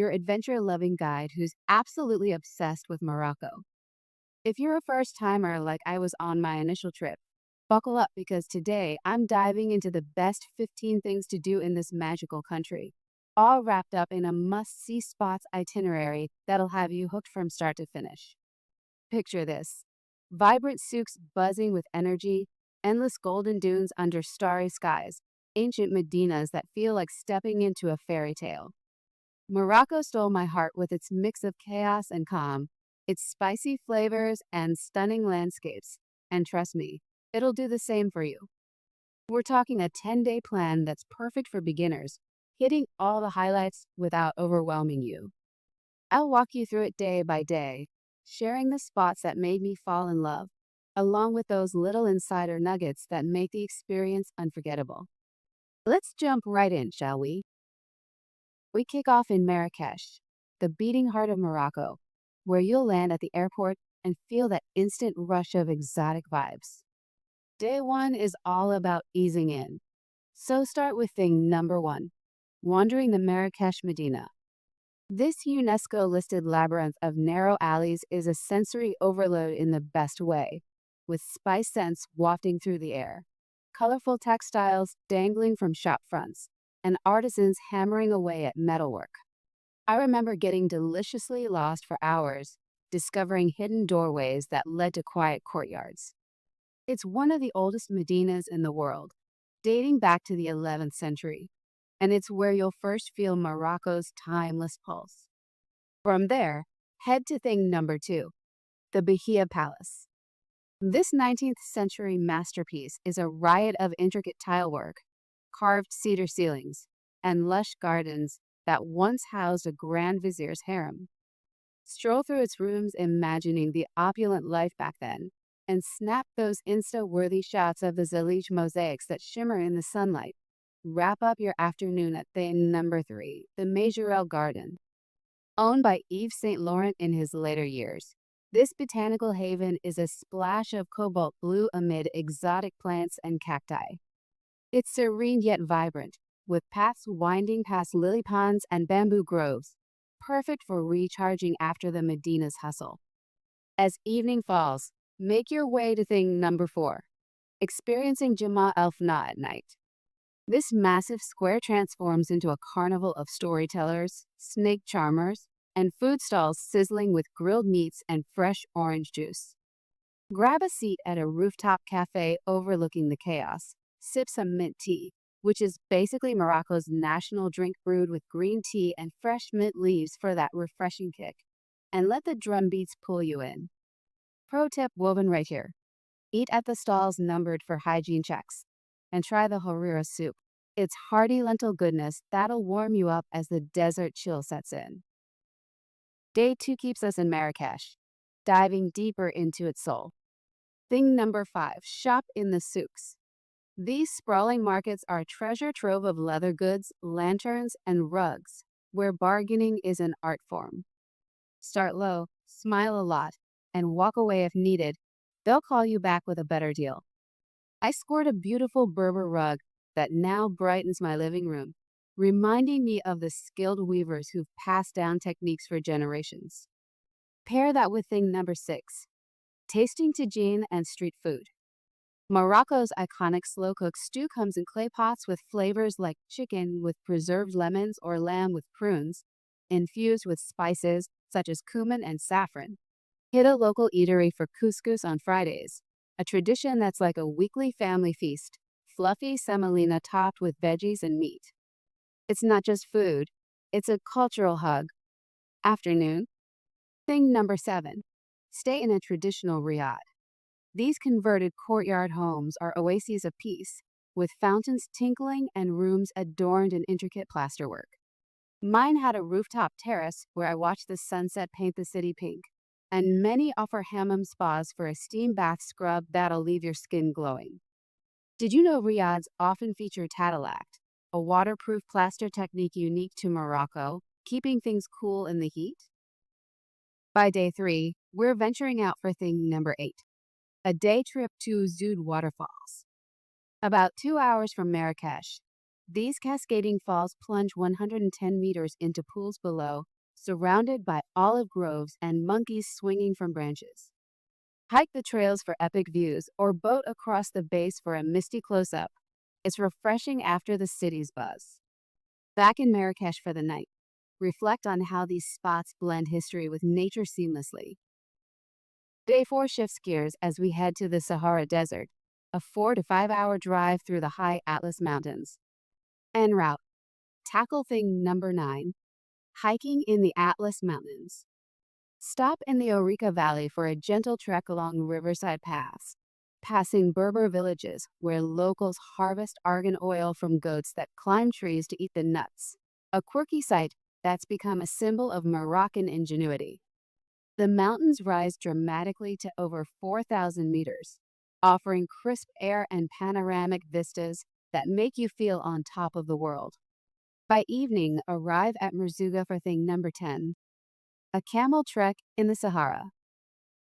your adventure-loving guide who's absolutely obsessed with Morocco. If you're a first timer like I was on my initial trip, buckle up because today I'm diving into the best 15 things to do in this magical country, all wrapped up in a must-see spots itinerary that'll have you hooked from start to finish. Picture this: vibrant souks buzzing with energy, endless golden dunes under starry skies, ancient Medinas that feel like stepping into a fairy tale. Morocco stole my heart with its mix of chaos and calm, its spicy flavors and stunning landscapes. And trust me, it'll do the same for you. We're talking a 10-day plan that's perfect for beginners, hitting all the highlights without overwhelming you. I'll walk you through it day by day, sharing the spots that made me fall in love, along with those little insider nuggets that make the experience unforgettable. Let's jump right in, shall we? We kick off in Marrakech, the beating heart of Morocco, where you'll land at the airport and feel that instant rush of exotic vibes. Day one is all about easing in. So start with thing number one: wandering the Marrakech Medina. This UNESCO-listed labyrinth of narrow alleys is a sensory overload in the best way, with spice scents wafting through the air, colorful textiles dangling from shop fronts, and artisans hammering away at metalwork. I remember getting deliciously lost for hours, discovering hidden doorways that led to quiet courtyards. It's one of the oldest Medinas in the world, dating back to the 11th century, and it's where you'll first feel Morocco's timeless pulse. From there, head to thing number two: the Bahia Palace. This 19th century masterpiece is a riot of intricate tilework, carved cedar ceilings, and lush gardens that once housed a Grand Vizier's harem. Stroll through its rooms imagining the opulent life back then, and snap those Insta-worthy shots of the Zalige mosaics that shimmer in the sunlight. Wrap up your afternoon at thing number three, the Majorelle Garden. Owned by Yves Saint Laurent in his later years, this botanical haven is a splash of cobalt blue amid exotic plants and cacti. It's serene yet vibrant, with paths winding past lily ponds and bamboo groves, perfect for recharging after the Medina's hustle. As evening falls, make your way to thing number four: experiencing Jemaa el-Fnaa at night. This massive square transforms into a carnival of storytellers, snake charmers, and food stalls sizzling with grilled meats and fresh orange juice. Grab a seat at a rooftop cafe overlooking the chaos. Sip some mint tea, which is basically Morocco's national drink brewed with green tea and fresh mint leaves for that refreshing kick. And let the drum beats pull you in. Pro tip woven right here: eat at the stalls numbered for hygiene checks, and try the harira soup. It's hearty lentil goodness that'll warm you up as the desert chill sets in. Day two keeps us in Marrakech, diving deeper into its soul. Thing number five: shop in the souks. These sprawling markets are a treasure trove of leather goods, lanterns, and rugs, where bargaining is an art form. Start low, smile a lot, and walk away if needed. They'll call you back with a better deal. I scored a beautiful Berber rug that now brightens my living room, reminding me of the skilled weavers who've passed down techniques for generations. Pair that with thing number six: tasting tagine and street food. Morocco's iconic slow-cooked stew comes in clay pots with flavors like chicken with preserved lemons or lamb with prunes, infused with spices such as cumin and saffron. Hit a local eatery for couscous on Fridays, a tradition that's like a weekly family feast, fluffy semolina topped with veggies and meat. It's not just food, it's a cultural hug. Afternoon. Thing number seven: stay in a traditional riad. These converted courtyard homes are oases of peace, with fountains tinkling and rooms adorned in intricate plasterwork. Mine had a rooftop terrace where I watched the sunset paint the city pink, and many offer hammam spas for a steam bath scrub that'll leave your skin glowing. Did you know riads often feature Tadilact, a waterproof plaster technique unique to Morocco, keeping things cool in the heat? By day three, we're venturing out for thing number eight: a day trip to Ouzoud Waterfalls. About 2 hours from Marrakech, These cascading falls plunge 110 meters into pools below, surrounded by olive groves and monkeys swinging from branches. Hike the trails for epic views or boat across the base for a misty close-up. It's refreshing after the city's buzz. Back in Marrakech for the night, reflect on how these spots blend history with nature seamlessly. Day 4 shifts gears as we head to the Sahara Desert, a 4 to 5 hour drive through the high Atlas Mountains. En route, tackle thing number 9, hiking in the Atlas Mountains. Stop in the Ourika Valley for a gentle trek along riverside paths, passing Berber villages where locals harvest argan oil from goats that climb trees to eat the nuts, a quirky sight that's become a symbol of Moroccan ingenuity. The mountains rise dramatically to over 4,000 meters, offering crisp air and panoramic vistas that make you feel on top of the world. By evening, arrive at Merzouga for thing number 10, a camel trek in the Sahara.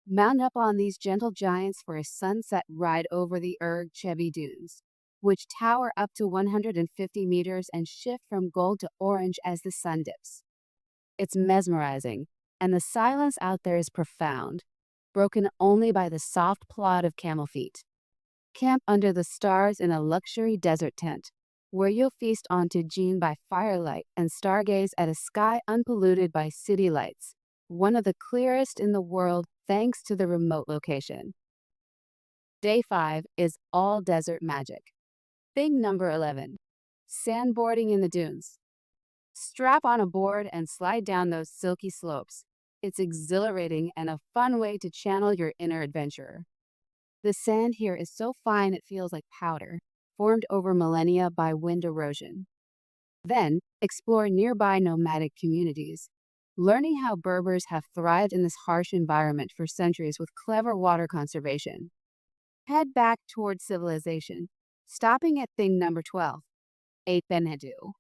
Mount up on these gentle giants for a sunset ride over the Chebbi dunes, which tower up to 150 meters and shift from gold to orange as the sun dips. It's mesmerizing, and the silence out there is profound, broken only by the soft plod of camel feet. Camp under the stars in a luxury desert tent, where you'll feast on Tagine by firelight and stargaze at a sky unpolluted by city lights, one of the clearest in the world thanks to the remote location. Day 5 is all desert magic. Thing number 11, sandboarding in the dunes. Strap on a board and slide down those silky slopes. It's exhilarating and a fun way to channel your inner adventurer. The sand here is so fine it feels like powder, formed over millennia by wind erosion. Then, explore nearby nomadic communities, learning how Berbers have thrived in this harsh environment for centuries with clever water conservation. Head back towards civilization, stopping at thing number 12, Ait Benhaddou.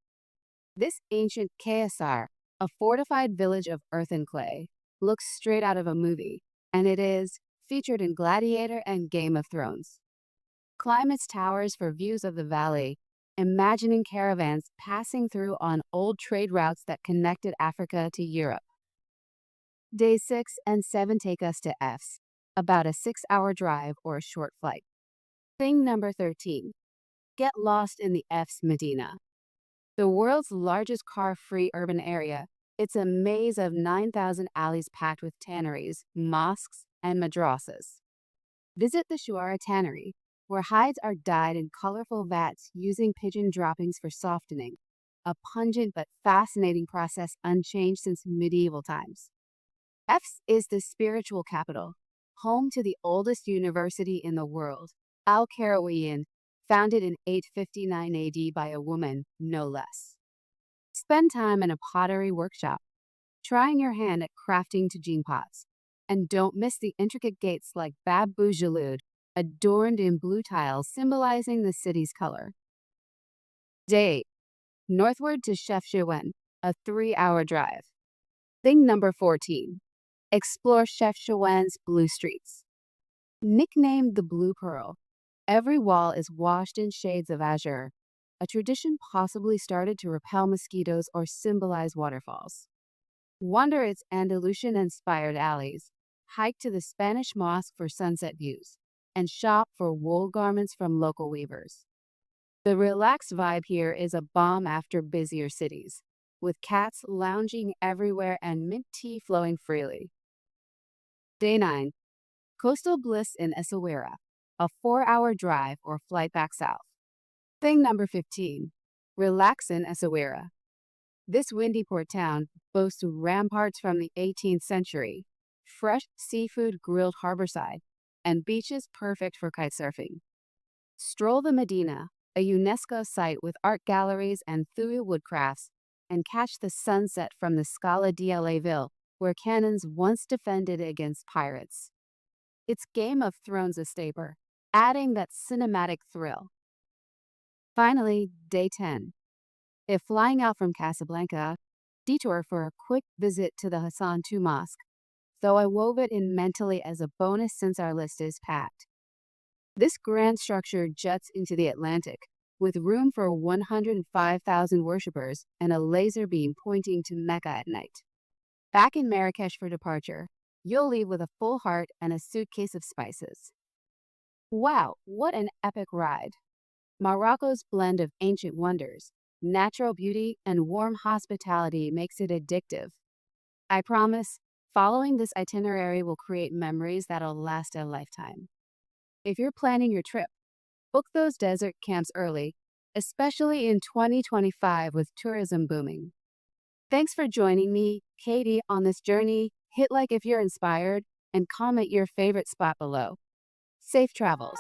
This ancient Qasr, a fortified village of earth and clay, looks straight out of a movie, and it is featured in Gladiator and Game of Thrones. Climb its towers for views of the valley, imagining caravans passing through on old trade routes that connected Africa to Europe. Days 6 and 7 take us to F's, about a 6-hour drive or a short flight. Thing number 13, get lost in the F's Medina. The world's largest car-free urban area, it's a maze of 9,000 alleys packed with tanneries, mosques, and madrasas. Visit the Chouara Tannery, where hides are dyed in colorful vats using pigeon droppings for softening, a pungent but fascinating process unchanged since medieval times. F's is the spiritual capital, home to the oldest university in the world, Al-Qarawiyyin, founded in 859 AD by a woman, no less. Spend time in a pottery workshop, trying your hand at crafting tagine pots, and don't miss the intricate gates like Bab Boujalud, adorned in blue tiles symbolizing the city's color. Day 8, northward to Chefchaouen, a 3-hour drive. Thing number 14, explore Chefchaouen's blue streets. Nicknamed the Blue Pearl, every wall is washed in shades of azure, a tradition possibly started to repel mosquitoes or symbolize waterfalls. Wander its Andalusian-inspired alleys, hike to the Spanish Mosque for sunset views, and shop for wool garments from local weavers. The relaxed vibe here is a balm after busier cities, with cats lounging everywhere and mint tea flowing freely. Day 9, coastal bliss in Essaouira, a 4-hour drive or flight back south. Thing number 15, relax in Essaouira. This windy port town boasts ramparts from the 18th century, fresh seafood grilled harborside, and beaches perfect for kitesurfing. Stroll the Medina, a UNESCO site with art galleries and Thuil woodcrafts, and catch the sunset from the Scala di la Ville, where cannons once defended against pirates. It's Game of Thrones a stapler, adding that cinematic thrill. Finally, day 10. If flying out from Casablanca, detour for a quick visit to the Hassan II Mosque, though I wove it in mentally as a bonus since our list is packed. This grand structure juts into the Atlantic, with room for 105,000 worshippers and a laser beam pointing to Mecca at night. Back in Marrakech for departure, you'll leave with a full heart and a suitcase of spices. Wow, what an epic ride! Morocco's blend of ancient wonders, natural beauty, and warm hospitality makes it addictive. I promise, following this itinerary will create memories that'll last a lifetime. If you're planning your trip, book those desert camps early, especially in 2025 with tourism booming. Thanks for joining me, Katie, on this journey. Hit like if you're inspired and comment your favorite spot below. Safe travels.